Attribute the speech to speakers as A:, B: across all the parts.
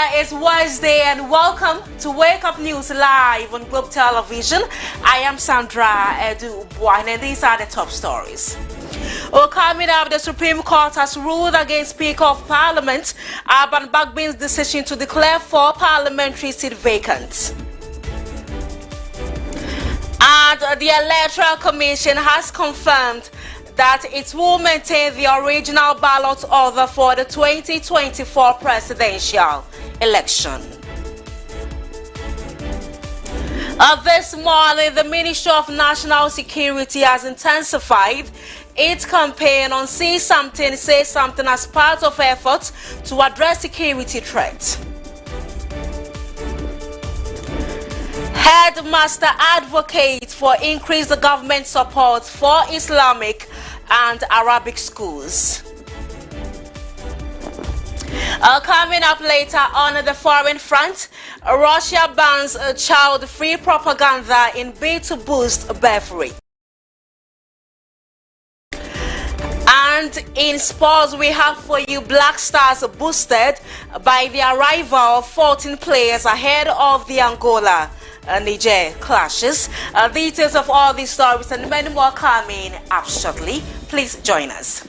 A: It's Wednesday and welcome to Wake Up News live on Globe Television. I am Sandra BOAHEN and these are the top stories. Coming up, the Supreme Court has ruled against Speaker of Parliament Alban Bagbin's decision to declare 4 parliamentary seats vacant. And the Electoral Commission has confirmed that it will maintain the original ballot order for the 2024 presidential election. This morning, the Ministry of National Security has intensified its campaign on See Something, Say Something as part of efforts to address security threats. Headmaster advocates for increased government support for Islamic and Arabic schools. Coming up later on the foreign front, Russia bans child-free propaganda in bid to boost birth rate. And in sports, we have for you Black Stars boosted by the arrival of 14 players ahead of the Angola-Niger clashes. Details of all these stories and many more coming up shortly. Please join us.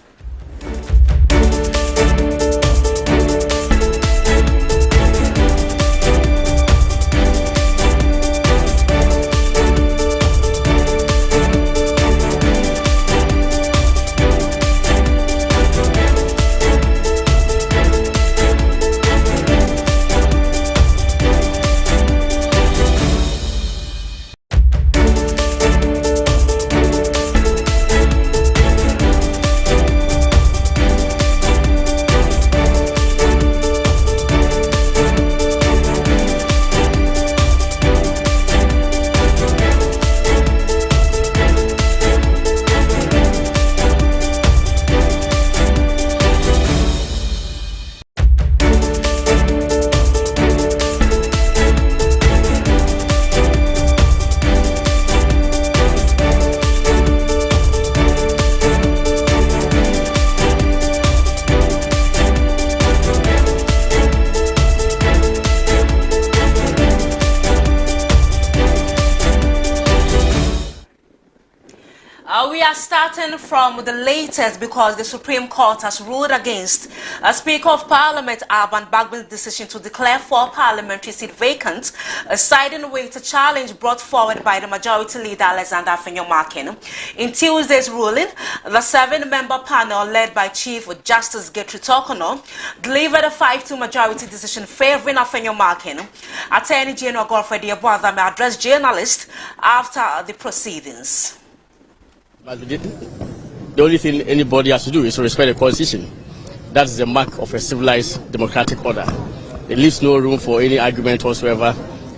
A: We are starting from the latest because the Supreme Court has ruled against Speaker of Parliament Alban Bagbin's decision to declare 4 parliamentary seats vacant, siding with a challenge brought forward by the Majority Leader Alexander Afenyomarkin. In Tuesday's ruling, the 7-member panel led by Chief Justice Getri Tokono delivered a 5-2 majority decision favoring Afenyomarkin. Attorney General Godfrey Diabwazame addressed journalists after the proceedings.
B: But the only thing anybody has to do is to respect the Constitution. That is the mark of a civilized democratic order. It leaves no room for any argument whatsoever.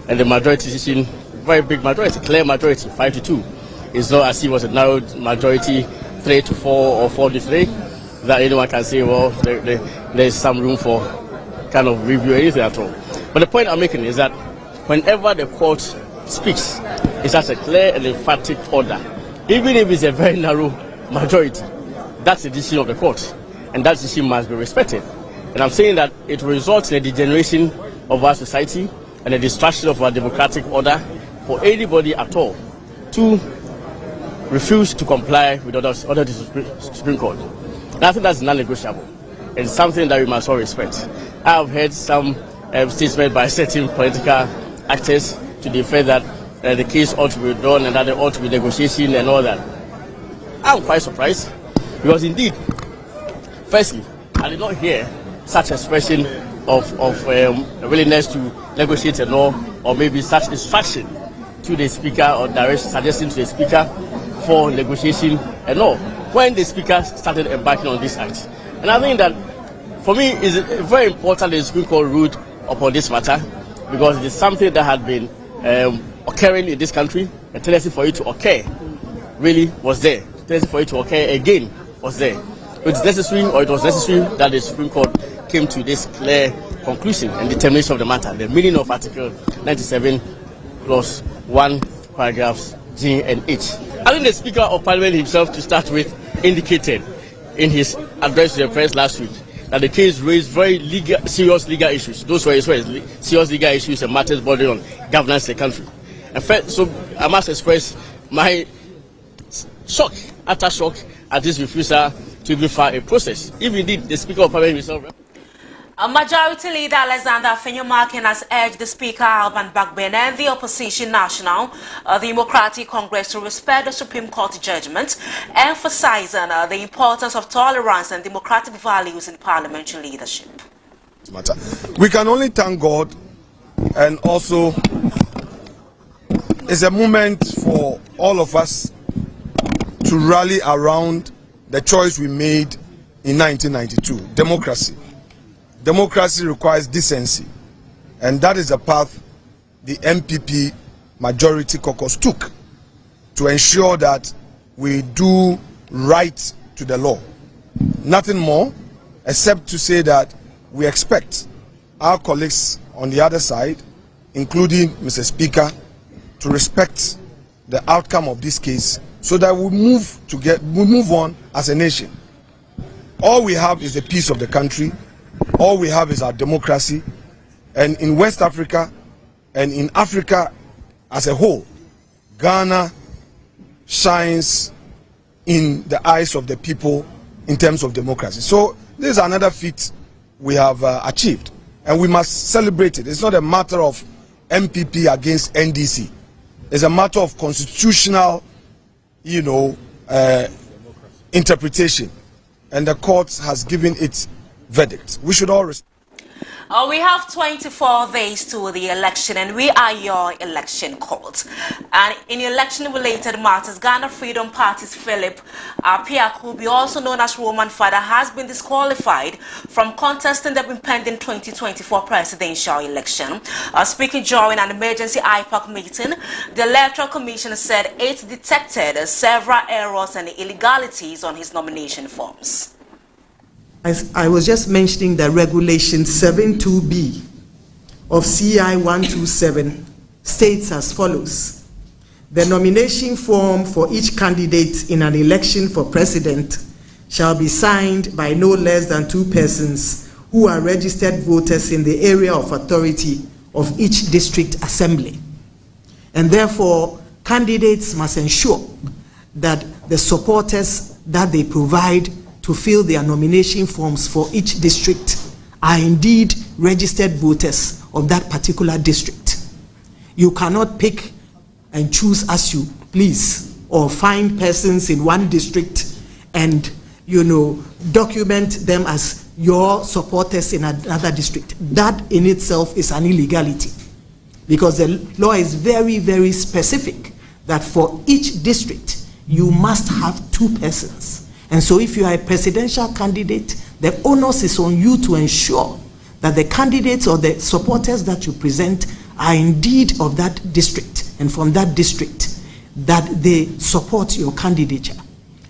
B: And the majority decision, very big majority, clear majority, 5-2. It's not as if it was a narrow majority, 3-4 or 4-3, that anyone can say, well, there is some room for kind of review or anything at all. But the point I'm making is that whenever the court speaks, it's as a clear and emphatic order. Even if it's a very narrow majority, that's the decision of the court, and that decision must be respected. And I'm saying that it will result in a degeneration of our society and a destruction of our democratic order for anybody at all to refuse to comply with orders of the Supreme Court. And I think that's non-negotiable. It's something that we must all respect. I have heard some statements by certain political actors to the effect that the case ought to be withdrawn and that there ought to be negotiation and all that. I'm quite surprised because indeed, firstly, I did not hear such expression of willingness to negotiate and all, or maybe such instruction to the Speaker or direct suggestion to the Speaker for negotiation and all, when the Speaker started embarking on this act. And I think that, for me, it's very important that the Supreme Court ruled upon this matter because it is something that had been occurring in this country. A tendency for it to occur really was there. A tendency for it to occur again was there. It's necessary, or it was necessary, that the Supreme Court came to this clear conclusion and determination of the matter. The meaning of Article 97 Clause 1, paragraphs G and H. I think the Speaker of Parliament himself, to start with, indicated in his address to the press last week that the case raised very serious legal issues. Those were serious legal issues and matters bordering on governance in the country. And first, so I must express my shock, utter shock, at this refusal to even file a process. If indeed the Speaker of Parliament himself.
A: Majority Leader Alexander Afenyomarkin has urged the Speaker Alban Bagbin and the Opposition National Democratic Congress to respect the Supreme Court judgment, emphasizing the importance of tolerance and democratic values in parliamentary leadership.
C: We can only thank God, and also it's a moment for all of us to rally around the choice we made in 1992, democracy. Democracy requires decency, and that is the path the MPP majority caucus took to ensure that we do right to the law. Nothing more except to say that we expect our colleagues on the other side, including Mr. Speaker, to respect the outcome of this case so that we move on as a nation. All we have is the peace of the country. All we have is our democracy, and in West Africa and in Africa as a whole, Ghana shines in the eyes of the people in terms of democracy. So this is another feat we have achieved, and we must celebrate it. It's not a matter of MPP against NDC. It's a matter of constitutional, interpretation, and the court has given its verdict. We should all respect.
A: We have 24 days to the election, and we are your election court. And in election-related matters, Ghana Freedom Party's Philip Apiakubi, also known as Roman Father, has been disqualified from contesting the impending 2024 presidential election. Speaking during an emergency IPAC meeting, the Electoral Commission said it detected several errors and illegalities on his nomination forms.
D: I was just mentioning that Regulation 72B of CI 127 states as follows: the nomination form for each candidate in an election for president shall be signed by no less than 2 persons who are registered voters in the area of authority of each district assembly. And therefore, candidates must ensure that the supporters that they provide to fill their nomination forms for each district are indeed registered voters of that particular district. You cannot pick and choose as you please, or find persons in one district and document them as your supporters in another district. That in itself is an illegality, because the law is very, very specific that for each district you must have 2 persons. And so if you are a presidential candidate, the onus is on you to ensure that the candidates or the supporters that you present are indeed of that district, and from that district, that they support your candidature.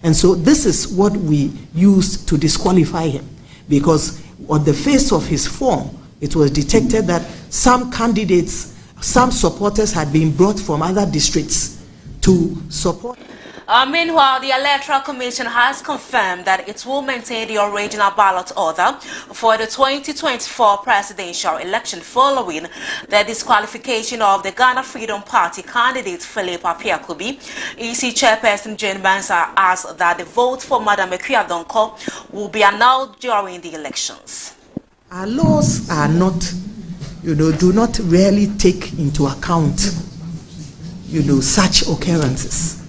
D: And so this is what we used to disqualify him, because on the face of his form, it was detected that some candidates, some supporters had been brought from other districts to support.
A: Meanwhile, the Electoral Commission has confirmed that it will maintain the original ballot order for the 2024 presidential election following the disqualification of the Ghana Freedom Party candidate Philip Apiakubi. EC Chairperson Jane Mansa asked that the vote for Madam Ekuya Donko will be annulled during the elections.
D: Our laws are not, do not really take into account, such occurrences.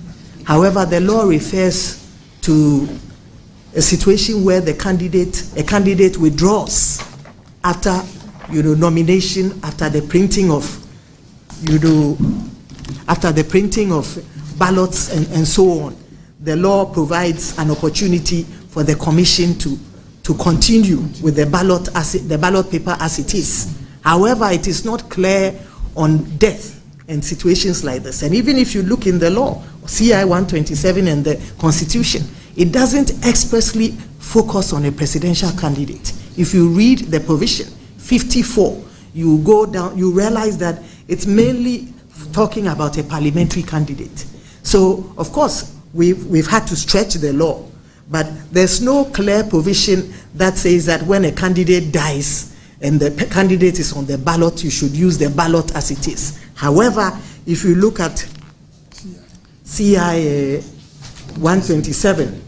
D: However, the law refers to a situation where a candidate withdraws after, nomination, after the printing of ballots and so on. The law provides an opportunity for the commission to continue with the ballot paper as it is. However, it is not clear on death and situations like this. And even if you look in the law, CI 127 and the Constitution, it doesn't expressly focus on a presidential candidate. If you read the provision 54, you go down, you realize that it's mainly talking about a parliamentary candidate. So, of course, we've had to stretch the law, But there's no clear provision that says that when a candidate dies and the candidate is on the ballot, you should use the ballot as it is. However, if you look at CI 127,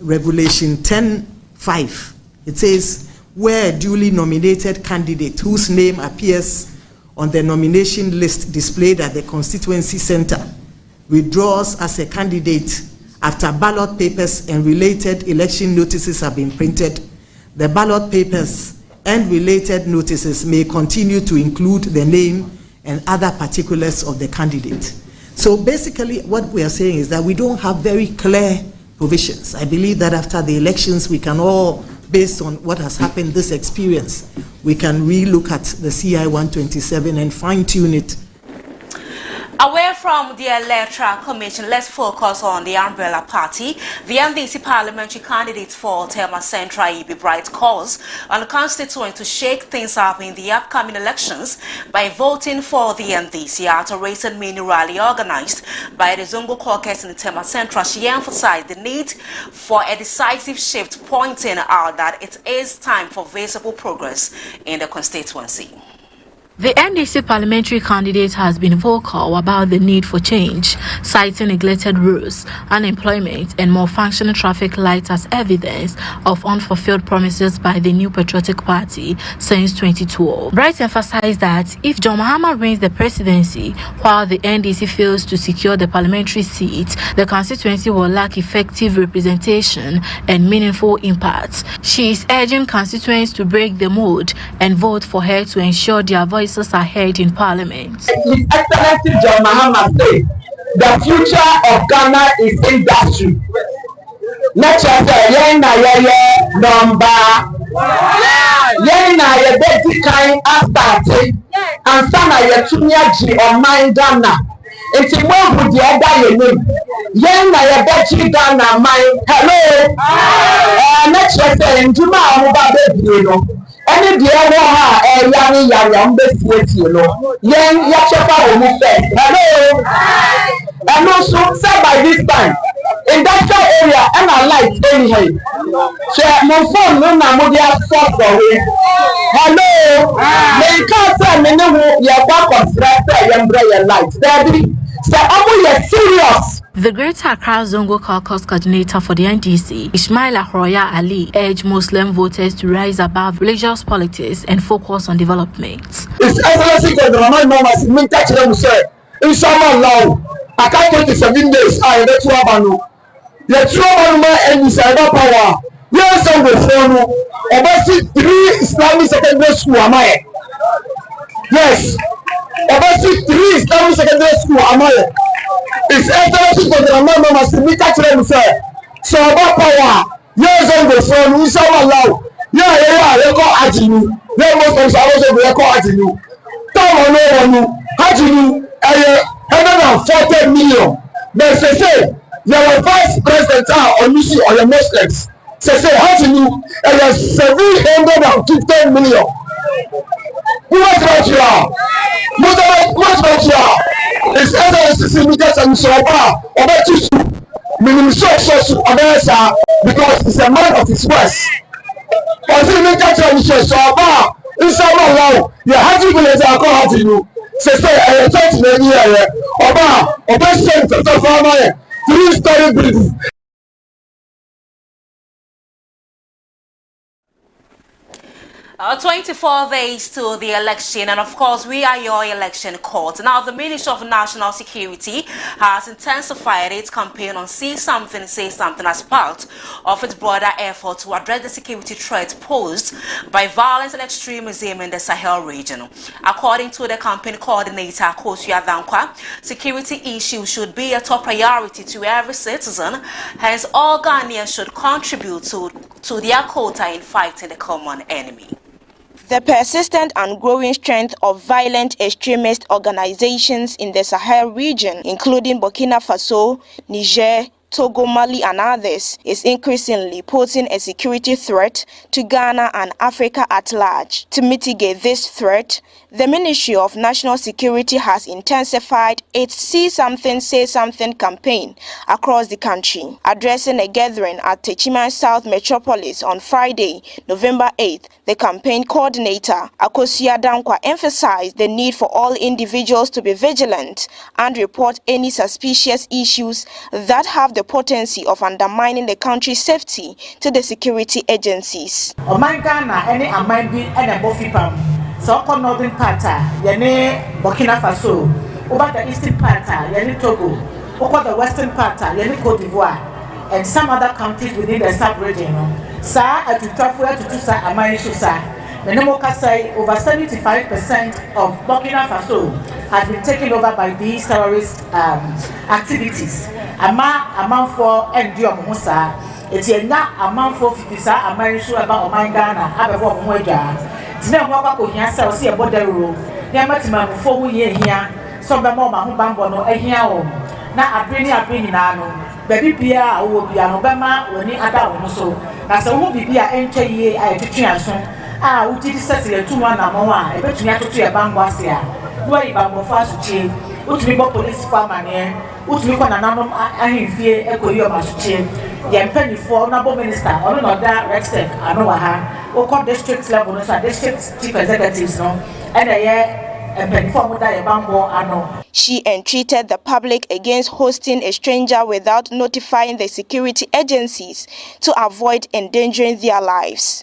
D: Regulation 10.5, it says, where a duly nominated candidate whose name appears on the nomination list displayed at the constituency center withdraws as a candidate after ballot papers and related election notices have been printed, the ballot papers and related notices may continue to include the name and other particulars of the candidate. So basically what we are saying is that we don't have very clear provisions. I believe that after the elections we can all, based on what has happened, this experience, we can re-look at the CI 127 and fine-tune it.
A: Away from the Electoral Commission, let's focus on the umbrella party. The NDC parliamentary candidates for Tema Central EB Bright calls on the constituent to shake things up in the upcoming elections by voting for the NDC at a recent mini rally organized by the Zongo Caucus in Tema Central. She emphasized the need for a decisive shift, pointing out that it is time for visible progress in the constituency.
E: The NDC parliamentary candidate has been vocal about the need for change, citing neglected roads, unemployment, and more functioning traffic lights as evidence of unfulfilled promises by the new patriotic party since 2012. Bright emphasized that if John Mahama wins the presidency, while the NDC fails to secure the parliamentary seat, the constituency will lack effective representation and meaningful impact. She is urging constituents to break the mold and vote for her to ensure their voices are heard in Parliament.
F: His Excellency John Mahama said, the future of Ghana is industry. Not just number. Kind started and some on mind Ghana. It's a more with the other name. Ghana mind. Hello. Not just saying, Juma, any dear young hello. And also said by this time, industrial area and I like anyhow. Share my phone no namudia soft away. Hello. They can't say me no your back of your light. Daddy, so I'm serious.
E: The Greater Accra Zongo Caucus coordinator for the NDC, Ismaila Horoya Ali, urged Muslim voters to rise above religious politics and focus on development.
F: It's Excellency Governor Mama touch them say, inshallah, I can't 27 days. I let you have the true and inside power. Yes, on the phone, about 3 Islamic secondary school. Am I? Yes, about 3 Islamic secondary school. Am I? It's Excellency Governor Mama touch them say, so about power. Yes, on the phone, inshallah. Yeah, they call Ajinu. They most also call Ajinu. Come on, Ajinu, 140 million. But say, your vice president on issue on the Muslims. Say, Ajinu, 750 million. Who was what you are? What's what you are? It's Excellency because I'm so far. About you, minimum so because he's a man of his words. So far, inshallah, you have to believe that I call you. Say, I touch the year. Oba, sent to farmer, 3-story building.
A: 24 days to the election, and of course we are your election court. Now the Ministry of National Security has intensified its campaign on See Something, Say Something as part of its broader effort to address the security threat posed by violence and extremism in the Sahel region. According to the campaign coordinator, Kosia Dankwa, security issues should be a top priority to every citizen, hence all Ghanaians should contribute to their quota in fighting the common enemy.
G: The persistent and growing strength of violent extremist organizations in the Sahel region, including Burkina Faso, Niger, Togo, Mali, and others, is increasingly posing a security threat to Ghana and Africa at large. To mitigate this threat, the Ministry of National Security has intensified its See Something, Say Something campaign across the country. Addressing a gathering at Techiman South Metropolis on Friday, November 8th, the campaign coordinator, Akosia Dankwa, emphasized the need for all individuals to be vigilant and report any suspicious issues that have the potency of undermining the country's safety to the security agencies.
H: So northern part, yene Burkina Faso, over the eastern part, yene Togo, over the western part, yene Cote d'Ivoire, and some other countries within the sub-region. Sa at Utafua to Tusa Amaisusa. The Nemoka say over 75% of Burkina Faso has been taken over by these terrorist activities. Amount for Ndio Musa, it's a amount for Fisa Amaisu about Omangana, Ababo Mweja. Tina mwaka ko hia se o se bodaro ne amatima mfo hu ye hia so be mo ma hu bambo no ehia o na abreni na no baby bia wo bia no be ma woni ada wo so na se hu bibia entwa ye ayetwetwe aso a wo ti sese le tuma na mo a e betumi atoto e bambo ase a wo yi bambo fa so chi utumi bo police fa mane utumi ko na nanom ahemfie ekoyi o masoche ye mpanifo na bo minister ono no da rexec ano wa ha o district level no so district chief executives no and
G: she entreated the public against hosting a stranger without notifying the security agencies to avoid endangering their lives.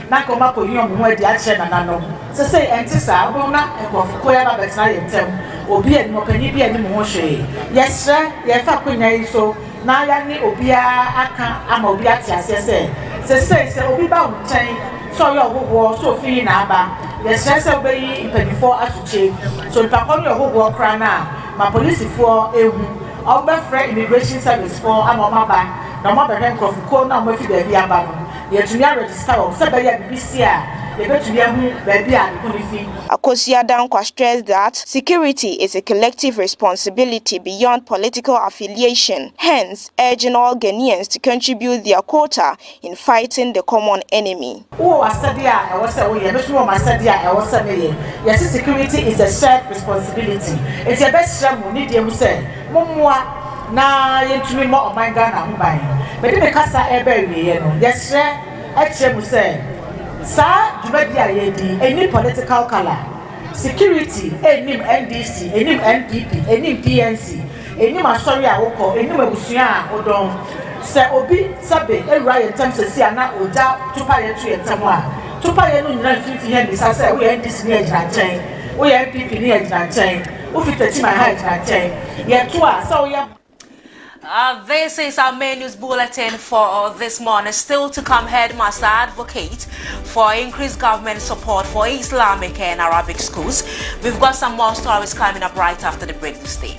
H: Na koma ko yom ho adi ache na nanom se say entisa bo na ekofo ya ba betina yentem obi eni mo pani bi eni mo ho hwe yesre ye fa konya iso na ya ni obi aka ama obi ati ase se obi ba unchen so yo hoho so fi na aba yesre se obi impanifo asuche so ipakon yo hoho kra na ma police for ehu obefre immigration service for amomaba na mo be nkofo ko na mo fi bia aba no
G: Akosia Dankwa stressed that security is a collective responsibility beyond political affiliation, hence urging all Ghanaians to contribute their quota in fighting the common enemy.
H: Security is a shared responsibility. It's a best na yentumi mo omangana mbai but the kasa ebe wiye no yesre ekyem say sa dubadi ayedi any political color security enim NDC enim NPP enim PNC enim asori awoko enim abusua odon se obi sabe ewura yentem sesi ana oja tupa yetu yentem a tupa ye no nyina fifi he bisa say we NDC ni agina chen we NPP ni agina chen we fitachi my high agina chen yetu a so we
A: This is our main news bulletin for this morning. Still to come, Headmaster advocate for increased government support for Islamic and Arabic schools. We've got some more stories coming up right after the break this day.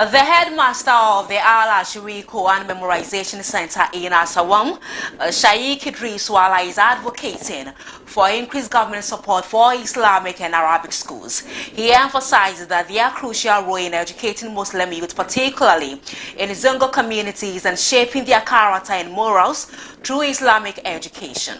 A: The headmaster of the Al-Ashiri Quran Memorization Center in Asawam, Shaikh Idris Wala, is advocating for increased government support for Islamic and Arabic schools. He emphasizes that they are crucial role in educating Muslim youth, particularly in Zongo communities, and shaping their character and morals through Islamic education.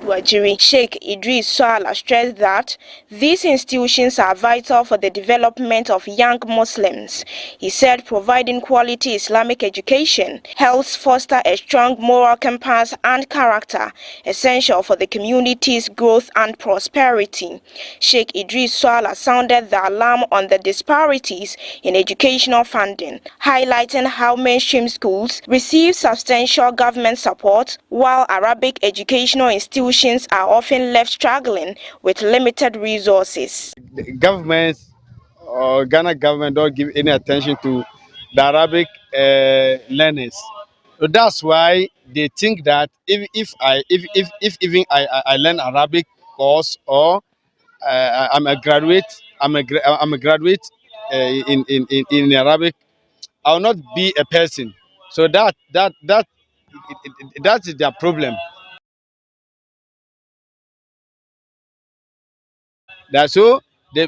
G: Wajiri Sheikh Idris Swala stressed that these institutions are vital for the development of young Muslims. He said providing quality Islamic education helps foster a strong moral compass and character, essential for the community's growth and prosperity. Sheikh Idris Swala sounded the alarm on the disparities in educational funding, highlighting how mainstream schools receive substantial government support, while Arabic educational institutions are often left struggling with limited resources.
I: The government or Ghana government don't give any attention to the Arabic learners. So that's why they think that if even I learn Arabic course or I'm a graduate in Arabic, I will not be a person. So that is their problem. That's so they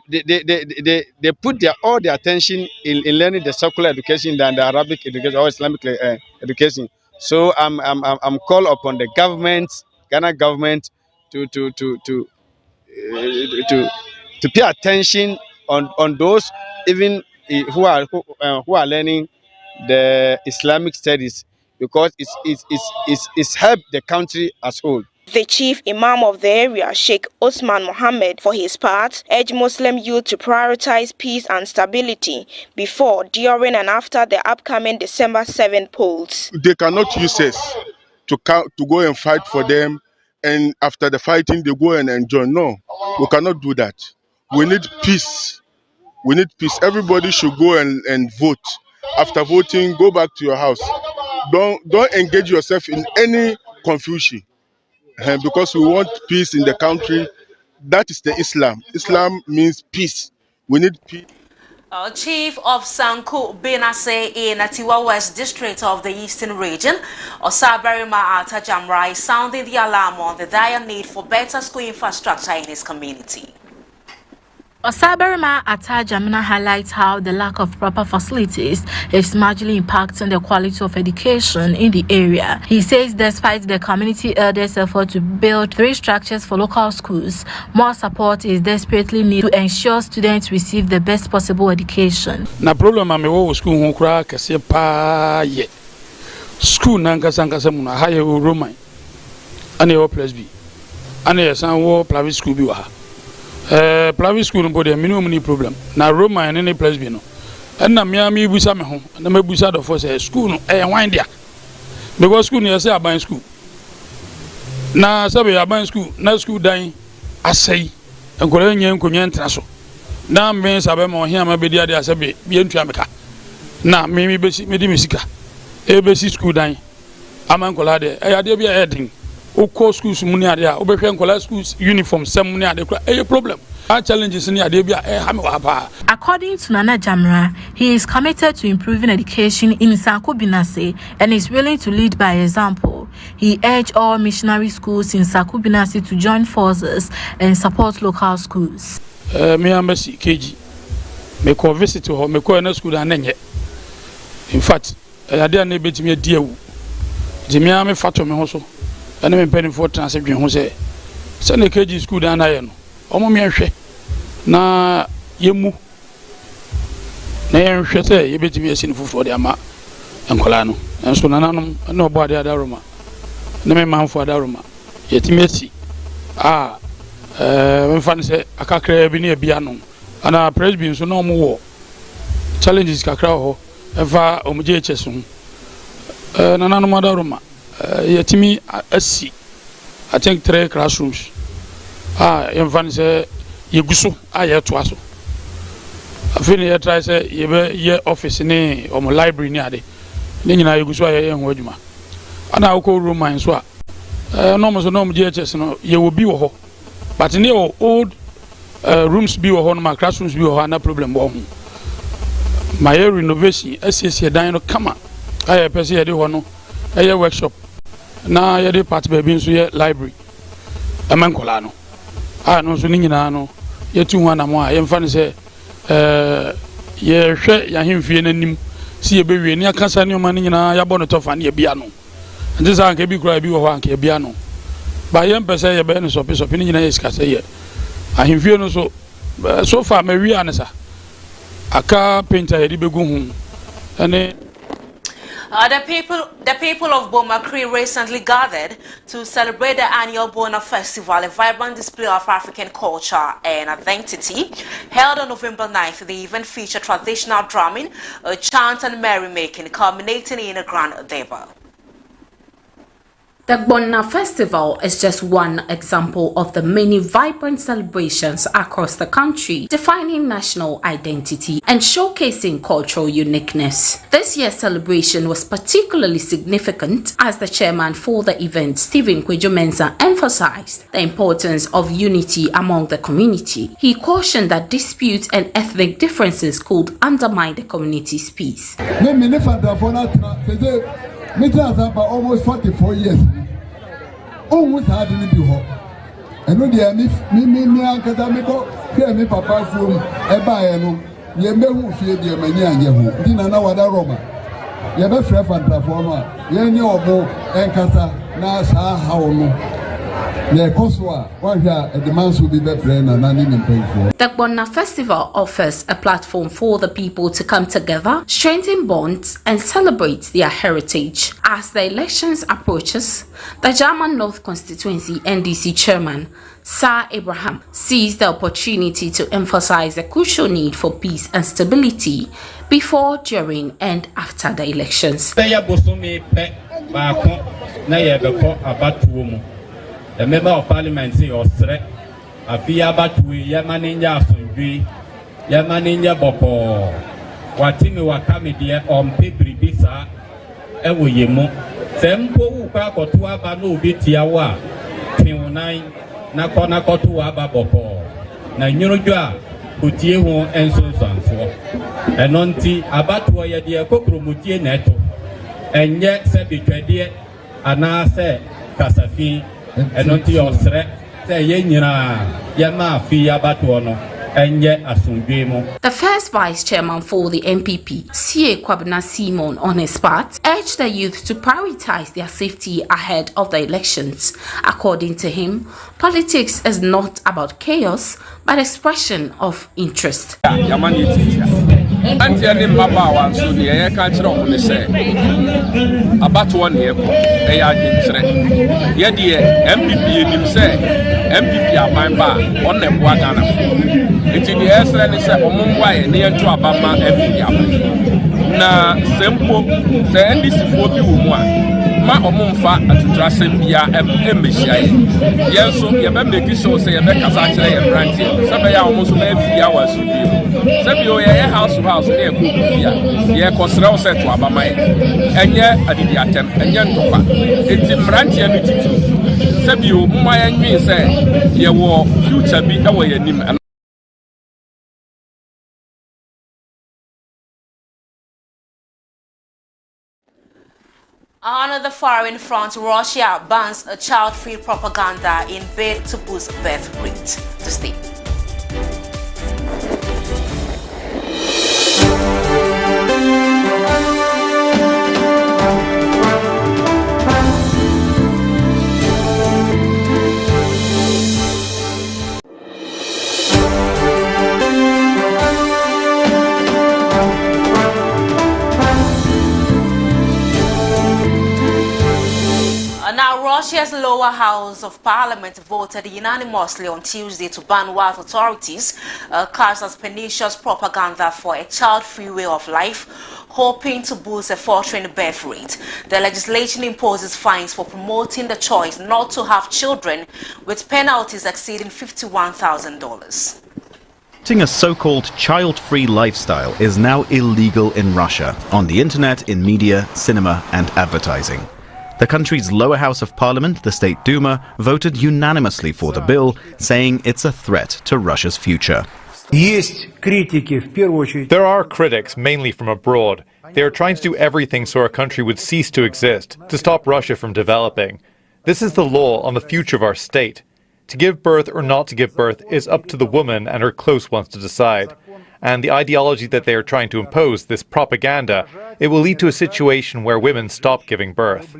I: put all their attention in learning the secular education than the Arabic education or Islamic education. So I'm called upon the government, Ghana government, to pay attention on those even who are learning the Islamic studies, because it's helped the country as whole.
G: The chief imam of the area, Sheikh Osman Mohammed, for his part, urged Muslim youth to prioritize peace and stability before, during and after the upcoming December 7 polls.
J: They cannot use us to go and fight for them, and after the fighting they go and enjoy. No, we cannot do that. We need peace. We need peace. Everybody should go and vote. After voting, go back to your house. Don't engage yourself in any confusion. Because we want peace in the country. That is the Islam. Islam means peace. We need peace.
A: Chief of Sanku Benase in Atiwa West District of the Eastern Region, Osaberima Ata Jamra, is sounding the alarm on the dire need for better school infrastructure in his community.
E: Osaberima Ata Jamina highlights how the lack of proper facilities is marginally impacting the quality of education in the area. He says despite the community elders' effort to build 3 structures for local schools, more support is desperately needed to ensure students receive the best possible education.
K: Na problem amewo school ho kura kese pa ye. School nankasa muna haye Roman. Ane wo plus B. Ane san wo private school bi wa ha. Private school no body minimum ni problem na Roma and any place bi no na me busa me ho na me busa do for say school no wan dia because school no say aban school na sabe aban school na school dan asai enkola nya nkonya ntra so na me sabe mo hia ma be dia dia sabe bi entua meka na me besi me di mesika besi school dan amankola de ade bi edin Oko schools muni ade a obehwe nkola schools uniform sem muni ade a problem. Our challenges in ade bia
E: According to Nana Jamra, he is committed to improving education in Sanku Binase and is willing to lead by example. He urged all missionary schools in Sanku Binase to join forces and support local schools.
K: Me ambassador KG. Me ko visit ho me ko na school anenye. In fact, ade na betimi adiewu. Jimia me fato me ho so. And I'm paying for transit. Send a KG school down there. Omo me hwe na yemu na yenhwe se yebetimi asini fufu de ama enkola no enso nananom na obo ade adaroma na me manfo adaroma yetimi ati me fan se akakra bi na bia no ana presby so na omo wo challenges kakra ho eva omje echeso nananom adaroma yetimi asi I think 3 classrooms yemfan se yeguso yeto aso afini ye try se ye office ni omo library ni ade ni nyina yeguso ye ho adwuma ana akọ room an so no mo so no mo GHS no ye wo bi wo ho but ni old rooms bi wo ho no ma classrooms bi wo ho na problem wo ho my renovation assess dan no kama aye pese ye de ho no ye workshop na ye de part baby nso ye library amankola no no so ni nyina no yetu ho anamo a yemfa ne se ye hwe ya hemfie nanim si ye bewie ni akasa ne o ma ne nyina ya bo no tofa ne bia no nti sa anka bi kura bi wo ho anka bia no Ba yem pese ye be no so piso pini nyina iska se ye. Ahimfie no so far me wi anesa. Aka painter ye di begu hu. Ene
A: The people of Bomakri recently gathered to celebrate the annual Bona Festival, a vibrant display of African culture and identity. Held on November 9th, the event featured traditional drumming, chant and merrymaking, culminating in a grand deba.
L: The Bona Festival is just one example of the many vibrant celebrations across the country, defining national identity and showcasing cultural uniqueness. This year's celebration was particularly significant as the chairman for the event, Stephen Kwejo-Mensah, emphasized the importance of unity among the community. He cautioned that disputes and ethnic differences could undermine the community's peace.
F: Almost 44 years. Almost hardly do hope. And when they are me, academical, hear me, papa, from a bayano, ye may who fear the many and you didn't know what a Roma. You have a friend and performer, ye know more, and Cata, Nasa, how the demands will be better and
L: The Bona Festival offers a platform for the people to come together, strengthen bonds, and celebrate their heritage. As the elections approaches, the German North Constituency NDC chairman, Sir Abraham, sees the opportunity to emphasize the crucial need for peace and stability before, during, and after the elections.
M: The member of parliament say Ostre, Afia Batui, Yamaninja Sundri, Yamaninja Boko, Watimi Wakami dear on Pibri Bisa, Ewu Yemo, Sempo Ukakotua Banu Bitiawa, Tinunai, Nakona Kotua Boko, Nanyurua, Putieho, and so on. And Nonti, Abatua Yadia Kokrumutie Neto, and yet Sebitredia, Anase, Kasafi. The
L: first vice chairman for the MPP, C.A. Kwabena Simon, on his part, urged the youth to prioritize their safety ahead of the elections. According to him, politics is not about chaos, but expression of interest.
N: Anti any maba wan so de e ka kire o ne se abato ne e ko e ya kire ye de MPP enim se MPP aban ba on ne boa Ghana enti de esre ne se omumwa e ne entu abama MPP aban na sempo se NDC fo bi wo mu a ma omumfa atutrasem bia emehia yenso ye be make sure say ye be kasa kire ye brantie se be ya omuso ma afia wasu bi se bi o ye house to house na ekwu bia ye kosre o set abama enye adidi atem enye ntokwa enti brantie no titi se bi o mma ya nwin se ye wo future bi e wo yanim.
A: On the foreign front, Russia bans a child-free propaganda in bid to boost birth rate. To stay. Now, Russia's lower house of parliament voted unanimously on Tuesday to ban what authorities cast as pernicious propaganda for a child-free way of life, hoping to boost a faltering birth rate. The legislation imposes fines for promoting the choice not to have children, with penalties exceeding $51,000.
O: A so-called child-free lifestyle is now illegal in Russia, on the internet, in media, cinema and advertising. The country's lower house of parliament, the State Duma, voted unanimously for the bill, saying it's a threat to Russia's future.
P: There are critics, mainly from abroad. They are trying to do everything so our country would cease to exist, to stop Russia from developing. This is the law on the future of our state. To give birth or not to give birth is up to the woman and her close ones to decide. And the ideology that they are trying to impose, this propaganda, it will lead to a situation where women stop giving birth.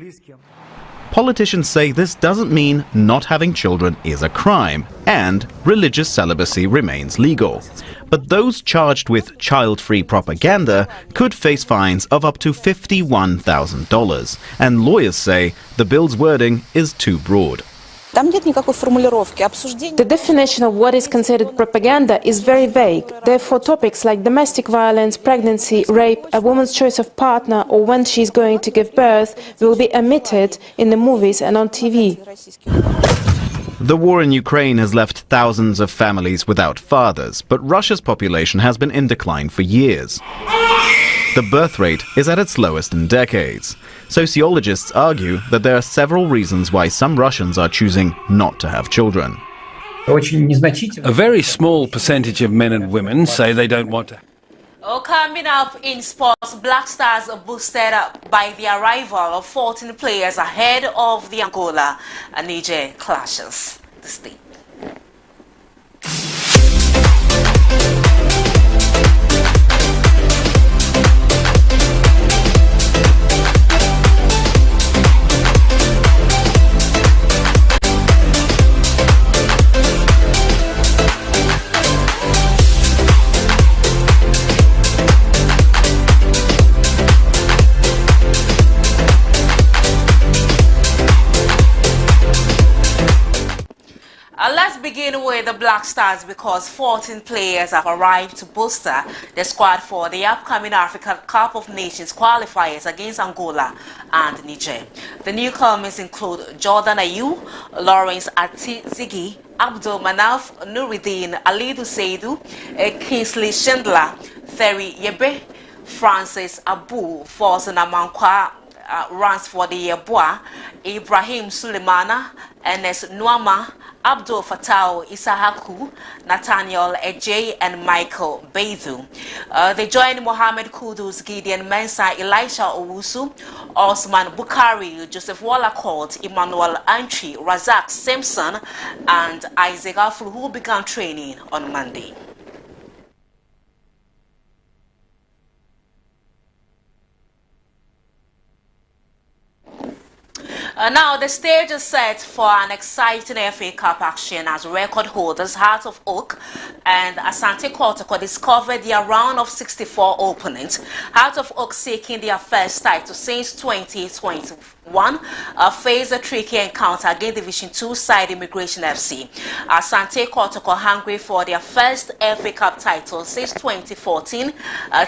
O: Politicians say this doesn't mean not having children is a crime and religious celibacy remains legal. But those charged with child-free propaganda could face fines of up to $51,000. And lawyers say the bill's wording is too broad.
Q: The definition of what is considered propaganda is very vague. Therefore, topics like domestic violence, pregnancy, rape, a woman's choice of partner, or when she is going to give birth will be omitted in the movies and on TV.
O: The war in Ukraine has left thousands of families without fathers, but Russia's population has been in decline for years. The birth rate is at its lowest in decades. Sociologists argue that there are several reasons why some Russians are choosing not to have children.
R: A very small percentage of men and women say they don't want to.
A: Coming up in sports, Black Stars are boosted up by the arrival of 14 players ahead of the Angola and Niger clashes. The state. Let's begin with the Black Stars because 14 players have arrived to bolster the squad for the upcoming African Cup of Nations qualifiers against Angola and Niger. The newcomers include Jordan Ayew, Lawrence Atizigi, Abdul Manaf Nuruddin, Alidu Seidu, Kingsley Schindler, Thierry Yebe, Francis Abu, Forsen Amankwa, runs for the Yeboah, Ibrahim Sulemana, Enes Nwama, Abdul Fattah Isahaku, Nathaniel Ejay, and Michael Beidhu. They join Mohamed Kudus, Gideon Mensah, Elisha Owusu, Osman Bukari, Joseph Wallacott, Emmanuel Antwi, Razak Simpson, and Isaac Afru, who began training on Monday. Now, the stage is set for an exciting FA Cup action as record holders Heart of Oak and Asante Kotoko discovered their round of 64 opponents. Heart of Oak seeking their first title since 2021 faced a tricky encounter against Division 2 side Immigration FC. Asante Kotoko, hungry for their first FA Cup title since 2014,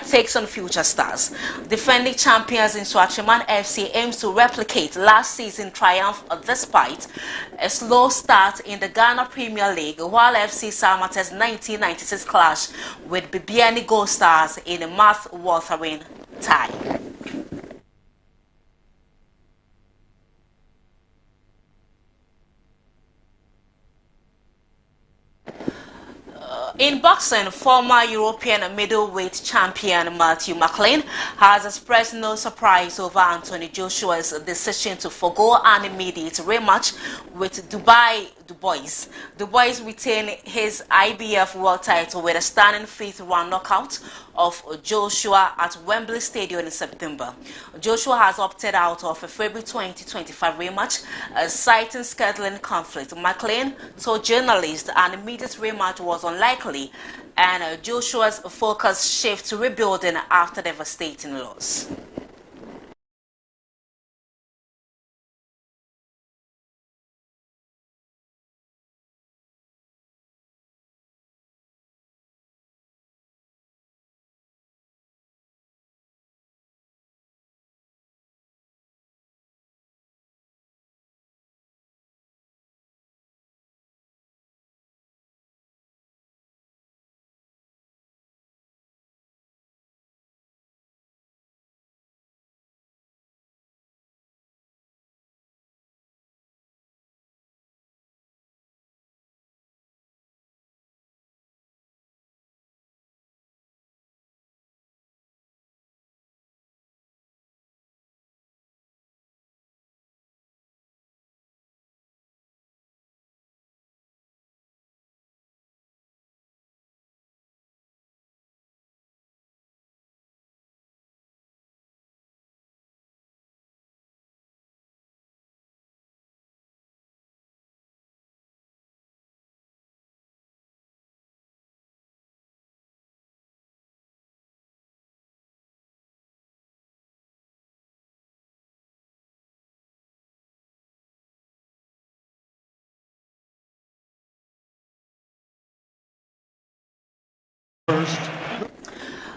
A: takes on Future Stars. Defending champions in Swachiman FC aims to replicate last season triumph despite a slow start in the Ghana Premier League, while FC Salmate's 1996 clash with Bibiani Gold Stars in a mouth-watering tie. In boxing, former European middleweight champion Matthew McLean has expressed no surprise over Anthony Joshua's decision to forgo an immediate rematch with Du Bois. Du Bois retained his IBF world title with a stunning fifth-round knockout of Joshua at Wembley Stadium in September. Joshua has opted out of a February 2025 rematch, citing scheduling conflict. McLean told journalists an immediate rematch was unlikely, and Joshua's focus shifts to rebuilding after devastating loss.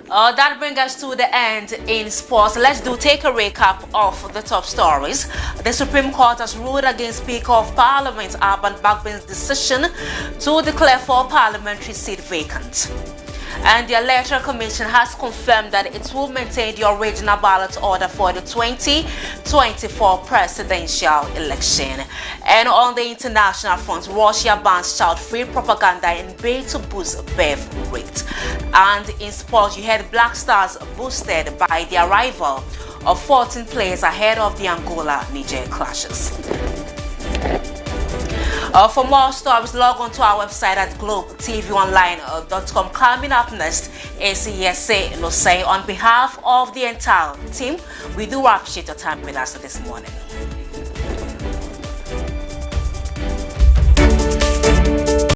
A: That brings us to the end in sports. Let's take a recap of the top stories. The Supreme Court has ruled against Speaker of Parliament Alban Bagbin's decision to declare 4 parliamentary seats vacant. And the Electoral Commission has confirmed that it will maintain the original ballot order for the 2024 presidential election. And on the international front, Russia bans child-free propaganda in bid to boost birth rate. And in sports, you had Black Stars boosted by the arrival of 14 players ahead of the Angola-Niger clashes. For more stories, log on to our website at globetvonline.com. Coming up next is ESA Losay. On behalf of the entire team, we do appreciate your time with us this morning.